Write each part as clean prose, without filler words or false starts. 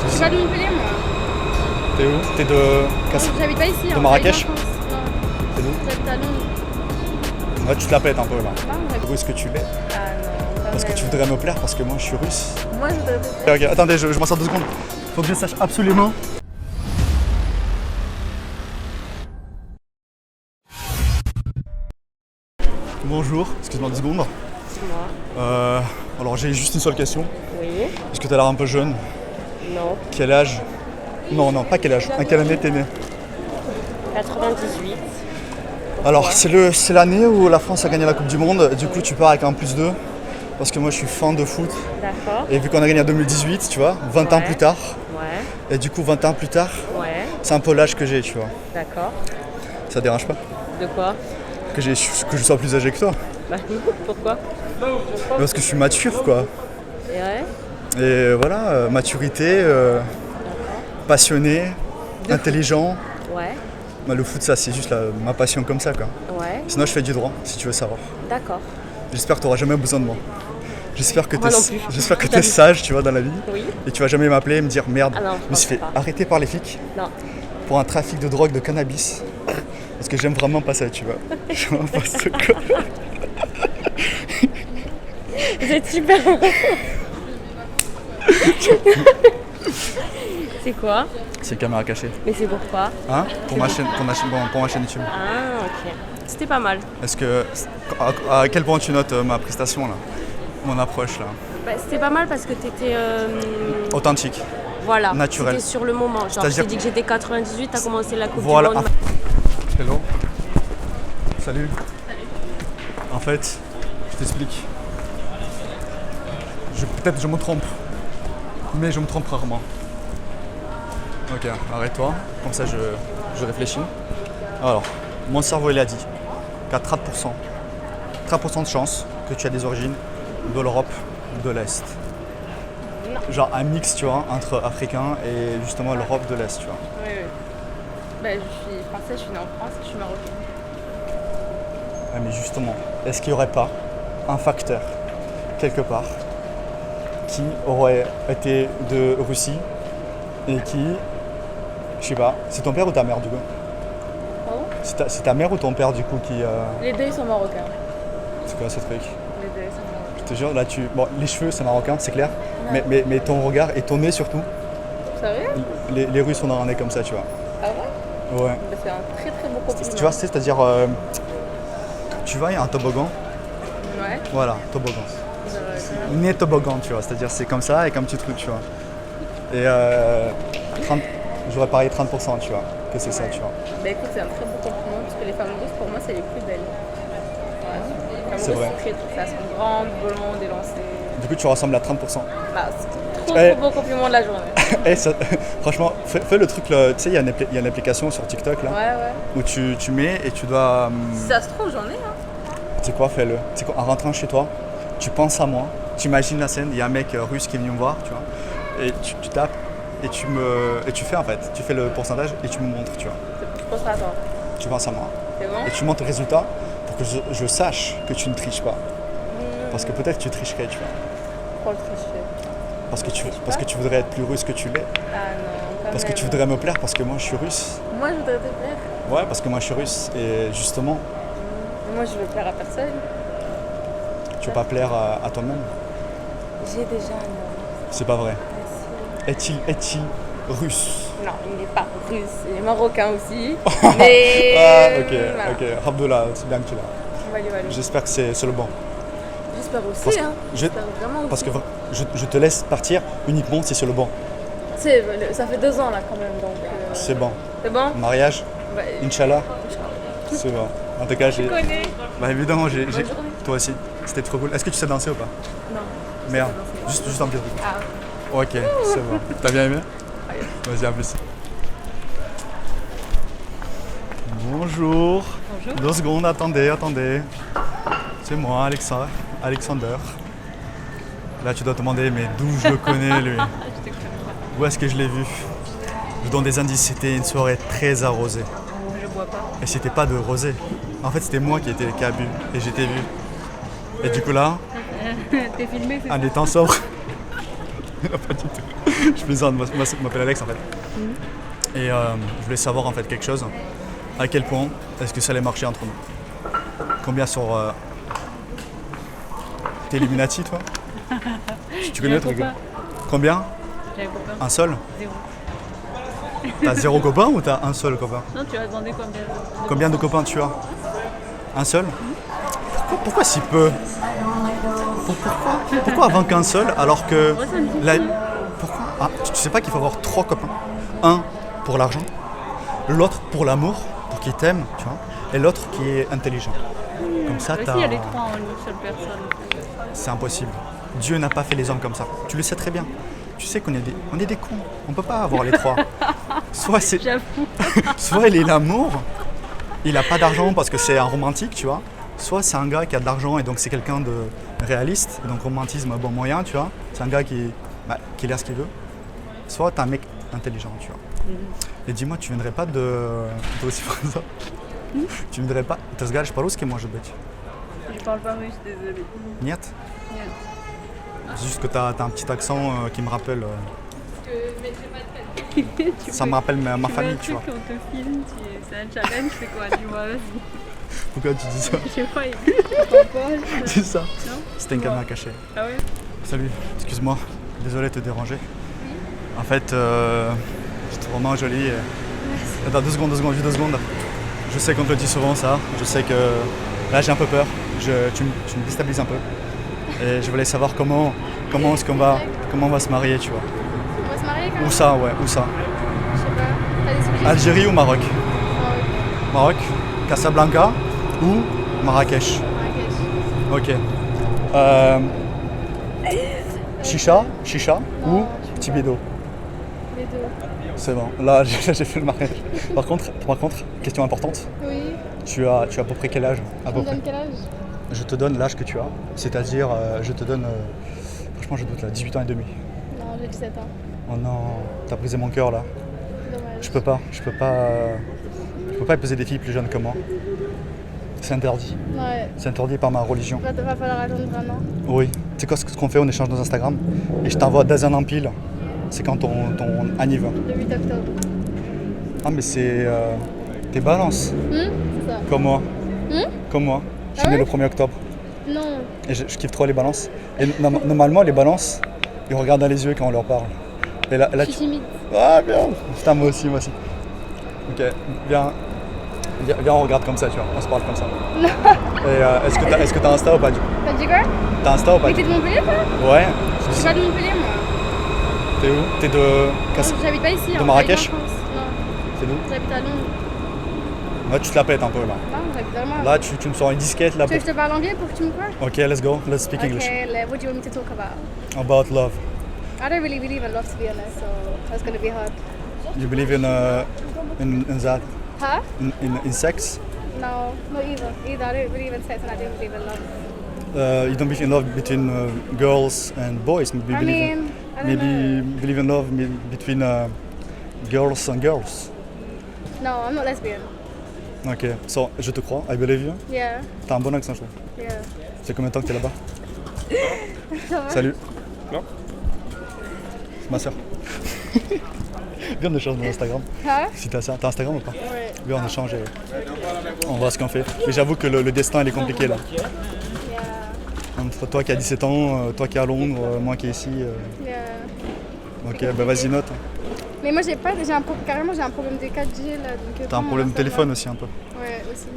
Je suis pas de Montpellier, moi. T'es où? T'es de... Non, j'habite pas ici. De hein, Marrakech? j'habite en France. Non, T'es d'où? j'habite à Londres. Ouais, tu te la pètes un peu là. Ah, on habite- Où est-ce que tu es? Ah non, pas Parce que tu vraiment. voudrais me plaire parce que moi je suis russe. Moi, je voudrais pas. Ok, attendez, je m'en sors 2 secondes. Faut que je sache absolument. Bonjour, excuse-moi 2 secondes. Dis-moi. Alors j'ai juste une seule question. Oui. Parce que t'as l'air un peu jeune. Non. Quel âge? Non, non, pas quel âge. À quelle année t'es né? 98. Alors c'est l'année où la France a gagné la Coupe du Monde. Du coup tu pars avec un +2. Parce que moi je suis fan de foot. D'accord. Et vu qu'on a gagné en 2018, tu vois, 20 ans Ouais. plus tard. Ouais. Et du coup 20 ans plus tard, Ouais. c'est un peu l'âge que j'ai, tu vois. D'accord. Ça te dérange pas? De quoi? Que je sois plus âgé que toi. Bah non, pourquoi? Parce que je suis mature quoi. Et ouais. Et voilà, maturité, passionné, intelligent. Ouais. Bah, le foot ça c'est juste ma passion comme ça quoi. Ouais. Sinon je fais du droit si tu veux savoir. D'accord. J'espère que tu n'auras jamais besoin de moi. J'espère que Moi non plus. j'espère que t'es sage tu vois dans la vie. Oui. Et tu vas jamais m'appeler et me dire merde, Ah non, je me suis je fait pense pas. arrêter par les flics Non. pour un trafic de drogue de cannabis. Parce que j'aime vraiment pas ça tu vois. J'aime vraiment pas ce quoi. Vous êtes super. C'est quoi? C'est caméra cachée. Mais c'est pourquoi? Hein? Pour ma chaîne YouTube. Ah, ok. C'était pas mal. Est-ce que à quel point tu notes ma prestation là? Mon approche là? Bah, c'était pas mal parce que t'étais. Authentique. Voilà. Naturel. C'était sur le moment. Genre, je C'est-à-dire- t'ai dit que j'étais 98, t'as commencé la Coupe Voilà. du Monde. Hello. Salut. En fait, je t'explique. Peut-être je me trompe, mais je me trompe rarement. Ok, arrête-toi, comme ça je réfléchis. Alors, mon cerveau il a dit qu'à 30%, 30% de chance que tu as des origines de l'Europe de l'Est. Genre un mix, tu vois, entre africain et justement l'Europe de l'Est, tu vois. Oui, oui. Bah, je suis française, je suis née en France, je suis marocaine. Ouais, mais justement, est-ce qu'il n'y aurait pas un facteur, quelque part, qui aurait été de Russie et qui, je sais pas, c'est ton père ou ta mère du coup? Pardon? C'est ta mère ou ton père du coup qui... Les deux ils sont marocains. C'est quoi ce truc? Les deux ils sont marocains. Je te jure, là Bon, les cheveux c'est marocain, c'est clair, Ouais. mais ton regard et ton nez surtout, Sérieux? les Russes ont un nez comme ça, tu vois. Ah ouais? Ouais. Bah, c'est un très très beau compliment. Tu vois, c'est-à-dire, tu vois, il y a un toboggan, Ouais. voilà, toboggan. Genre, Nez toboggan, tu vois, c'est-à-dire c'est comme ça et comme petit truc, tu vois. Et 30, j'aurais parié 30%, tu vois, que c'est ça, tu vois. Bah écoute, c'est un très beau compliment parce que les femmes russes pour moi c'est les plus belles. Ouais. Les femmes C'est russes, vrai. ça sont grandes, blondes, élancées. Du coup, tu ressembles à 30%. Bah, c'est trop Eh. trop beau compliment de la journée. Eh, franchement, fais le truc, là, tu sais, il y a une application sur TikTok là, Ouais, ouais. où tu mets et tu dois. Si ça se trouve, j'en ai, hein. Tu sais quoi, fais-le. Tu sais quoi, en rentrant chez toi, tu penses à moi, tu imagines la scène, il y a un mec russe qui est venu me voir, tu vois, et tu tapes et tu fais en fait, tu fais le pourcentage et tu me montres, tu vois. Je penserai à toi. Tu penses à moi. C'est bon? Et tu montres le résultat pour que je sache que tu ne triches pas. Parce que peut-être tu tricherais, tu vois. Pourquoi le tricher? Parce que tu voudrais être plus russe que tu l'es. Ah non, quand Parce que même. tu voudrais me plaire parce que moi je suis russe. Moi je voudrais te plaire. Ouais, parce que moi je suis russe. Et justement, Mais moi je veux plaire à personne. tu veux pas plaire à toi-même. J'ai déjà un homme. C'est pas vrai. Merci. Est-il russe? Non, il n'est pas russe, il est marocain aussi. Mais. Ah, ok, voilà. ok. Abdullah, c'est bien que tu l'as. On va lui aller. J'espère que c'est le bon. J'espère Parce aussi, que hein. je- J'espère vraiment aussi. Parce que je te laisse partir uniquement si c'est le bon. Tu sais, ça fait 2 ans là quand même, donc. C'est bon. C'est bon? Mariage, Bah, Inch'Allah, c'est bon. En tout cas, je connais. Bah évidemment, j'ai. Bonne journée. Toi aussi. C'était trop cool. Est-ce que tu sais danser ou pas? Non. Merde. pas danser. Juste un petit truc. Ah, Ok, c'est bon. T'as bien aimé? ouais. Vas-y, à plus. Bonjour. Bonjour. 2 secondes, attendez. C'est moi, Alexander. Là, tu dois te demander, mais d'où je le connais, lui? Je te connais pas. Où est-ce que je l'ai vu? Je vous donne des indices, c'était une soirée très arrosée. Je bois pas. Et c'était pas de rosé. En fait, c'était moi qui a bu et j'étais vu. Et du coup là, T'es filmé, c'est en étant sobre. Non, pas du tout. Je plaisante, moi je m'appelle Alex en fait. Et je voulais savoir en fait quelque chose. À quel point est-ce que ça allait marcher entre nous? Combien sur... T'es Illuminati toi? Tu connais le truc? Combien? J'ai un copain. Un seul? 0. T'as 0 copain ou t'as un seul copain? Non, tu as demandé combien Combien de copains tu as? Un seul? Pourquoi si peu? Pourquoi avant qu'un seul alors que... Moi, ça me dit Pourquoi? Ah, tu sais pas qu'il faut avoir 3 copains? Un pour l'argent, l'autre pour l'amour, pour qu'il t'aime, tu vois, et l'autre qui est intelligent. Comme ça, Aussi, il y a les 3 en une seule personne. C'est impossible. Dieu n'a pas fait les hommes comme ça. Tu le sais très bien. Tu sais qu'on est des cons. On peut pas avoir les 3. Soit c'est... J'avoue. Soit il est l'amour, il a pas d'argent parce que c'est un romantique, tu vois. Soit c'est un gars qui a de l'argent et donc c'est quelqu'un de réaliste, et donc romantisme bon moyen, tu vois. C'est un gars qui a ce qu'il veut. Soit t'es un mec intelligent, tu vois. Et dis-moi, tu viendrais pas de... Toi aussi pour ça. Tu viendrais pas... Ты разговариваешь по-русски, может быть? Je parle pas russe, désolé. Нет? Нет. C'est juste que t'as un petit accent qui me rappelle... Tu ça veux- me rappelle ma tu veux famille, un tu vois. truc, on te filme, c'est un challenge, c'est quoi? Dis-moi, vas-y. Pourquoi tu dis ça? Je sais pas, je comprends pas. C'est ça. Non? C'était une caméra cachée. Ah ouais? Salut, excuse-moi, désolé de te déranger. En fait, je te trouve vraiment jolie. Attends, 2 secondes, juste 2 secondes. Je sais qu'on te le dit souvent ça, je sais que là j'ai un peu peur, tu me déstabilises un peu. Et je voulais savoir comment est-ce qu'on va se marier, tu vois. On va se marier quand même? Où ça, ouais, où ça? Je sais pas. T'as des suggestions? Algérie ou Maroc? Maroc. Maroc, Casablanca ou Marrakech? Marrakech. Ok. Chicha ou Non, je sais Tibido? Les deux. C'est bon, là j'ai fait le mariage. Par contre, question importante, Oui. tu as à peu près quel âge? À Tu peu me près. donnes quel âge? Je te donne l'âge que tu as, c'est-à-dire je te donne, franchement je doute là, 18 ans et demi. Non, j'ai 17 ans. Oh non, t'as brisé mon cœur là. Dommage. Je peux pas épouser des filles plus jeunes que moi. C'est interdit. Ouais. C'est interdit par ma religion. Va falloir attendre un an. Oui. Tu sais quoi ce qu'on fait? On échange dans Instagram et je t'envoie dans un empile. C'est quand ton anniv. Le 8 octobre. Ah mais c'est... T'es balance. C'est ça. Comme moi. Comme moi. Je suis Ah né ouais le 1er octobre. Non. Et je kiffe trop les balances. Et normalement, les balances, ils regardent dans les yeux quand on leur parle. Et là Je suis timide. Ah, bien. Putain, moi aussi. Ok, viens, on regarde comme ça, tu vois. On se parle comme ça. Et est-ce que t'as Insta ou pas du coup? T'as dit quoi? T'as Insta ou pas Mais du t'es coup? de Montpellier, toi? Ouais. Je suis pas de Montpellier, moi. T'es où? T'es de... Non, j'habite pas ici. De hein, Marrakech? j'habite en France. Non, T'es d'où? j'habite à Londres. Là, tu te la pètes un peu, là. Non, j'habite vraiment. Là, tu me sors une disquette, là. Tu veux que je te parle anglais pour que tu me crois? Ok, let's go. Let's speak English. Okay, what do you want me to talk about? About love. I don't really believe in love, to be honest, so that's gonna be hard. You believe in that? Huh? In sex? No, not either. Either I don't believe in sex and I don't believe in love. You don't believe in love between girls and boys? Maybe I mean, I don't maybe know. believe in love between girls and girls. No, I'm not lesbian. Ok, so, je te crois, I believe you. Yeah, T'as un bon accent, je trouve. yeah. C'est combien de temps que t'es là-bas? Ça va? Salut. Non. C'est ma soeur. Viens, on échange dans Instagram. Huh? Si t'as ça, t'as Instagram ou pas? Ouais. Viens, on échange et on voit ce qu'on fait. Mais j'avoue que le destin, il est compliqué là. Yeah, Entre toi qui as 17 ans, toi qui es à Londres, moi qui est ici. yeah. Ok, bah vas-y, note. Mais moi carrément j'ai un problème de 4G là. Donc, T'as un comment problème on de va téléphone aussi un peu. savoir? Ouais, aussi.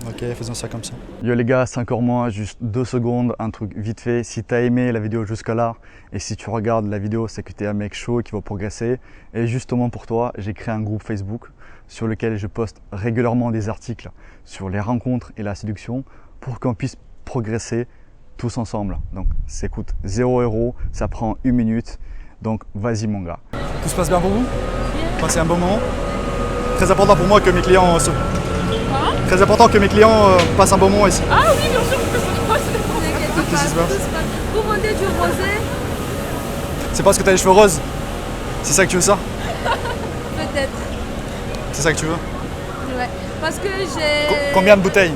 Ok, faisons ça comme ça. Yo les gars, c'est encore moi, juste 2 secondes, un truc vite fait. Si t'as aimé la vidéo jusqu'à là, et si tu regardes la vidéo, c'est que t'es un mec chaud qui va progresser. Et justement pour toi, j'ai créé un groupe Facebook sur lequel je poste régulièrement des articles sur les rencontres et la séduction pour qu'on puisse progresser tous ensemble. Donc ça coûte 0 €, ça prend 1 minute. Donc vas-y mon gars. Tout se passe bien pour vous? Passez un bon moment? Très important pour moi que mes clients Très important que mes clients passent un bon moment ici. Ah oui, bien sûr, je Qu'est-ce qui se passe? Vous vendez du rosé? C'est parce que t'as les cheveux roses? C'est ça que tu veux ça? Peut-être. C'est ça que tu veux? Ouais. Parce que j'ai. Combien de bouteilles?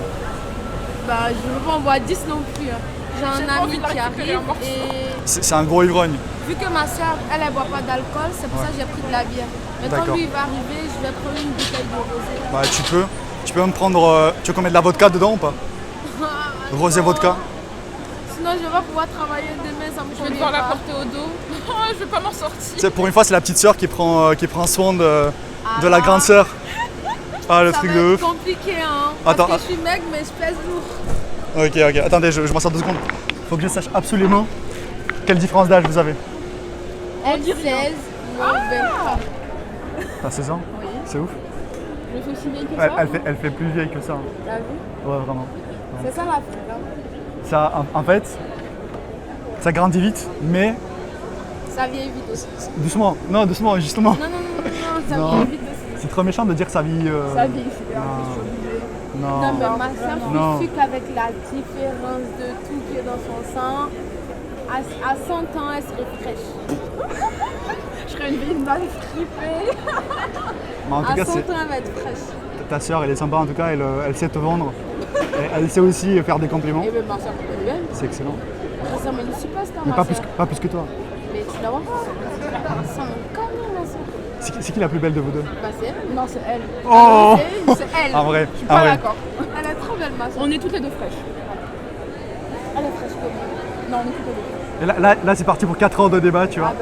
Bah, je veux pas en boire 10 non plus. Hein. J'ai un ami qui arrive et C'est un gros ivrogne. Vu que ma soeur, elle boit pas d'alcool, c'est pour ça que j'ai pris de la bière. Mais quand D'accord. lui il va arriver, je vais prendre une bouteille de rosé. Bah tu peux me prendre... tu veux qu'on mette de la vodka dedans ou pas? Rosé vodka. Sinon je vais pas pouvoir travailler demain, ça me Je vais devoir la porter au dos. Je vais pas m'en sortir. Tu sais, pour une fois, c'est la petite sœur qui prend soin de la grande sœur. Ah, le Ça truc va de être ouf. compliqué, hein. Attends. Parce que je suis maigre, mais je pèse lourd. Ok. Attendez, je m'en sors 2 secondes. Faut que je sache absolument quelle différence d'âge vous avez. Elle 16, moi 23. T'as 16 ans? Oui. C'est ouf. Je fais aussi bien que Ouais, ça. elle fait plus vieille que ça. T'as vu? Ouais, vraiment. C'est ça la frère. Ça, en fait, ça grandit vite, mais Ça vieillit vite aussi. doucement. Non, doucement, justement. Non, ça Non. vieillit vite aussi. C'est trop méchant de dire que ça vit. Ça vieillit super non. vite, je suis obligée. Non. Non, mais ma soeur Non. suffit qu'avec la différence de tout qui est dans son sang, à 100 ans, elle serait fraîche. Je serais une vieille mal strippée. Mais en tout À cas, 100 c'est, ans, elle va être fraîche. ta sœur, elle est sympa en tout cas, elle sait te vendre. Et elle sait aussi faire des compliments. Et bien, ma soeur, elle est belle. C'est excellent. Ma soeur, mais elle est superstar, Mais ma pas soeur. plus que toi. Mais tu la vois pas. C'est un camion, ma soeur. C'est qui la plus belle de vous deux? Bah, c'est elle. Non, c'est elle. Oh C'est elle. En vrai, Je suis en pas vrai. d'accord. Elle est trop belle, ma soeur. On est toutes les deux fraîches. Elle est fraîche comme moi. Non, on est toutes les deux. Et là c'est parti pour 4 heures de débat, tu vois.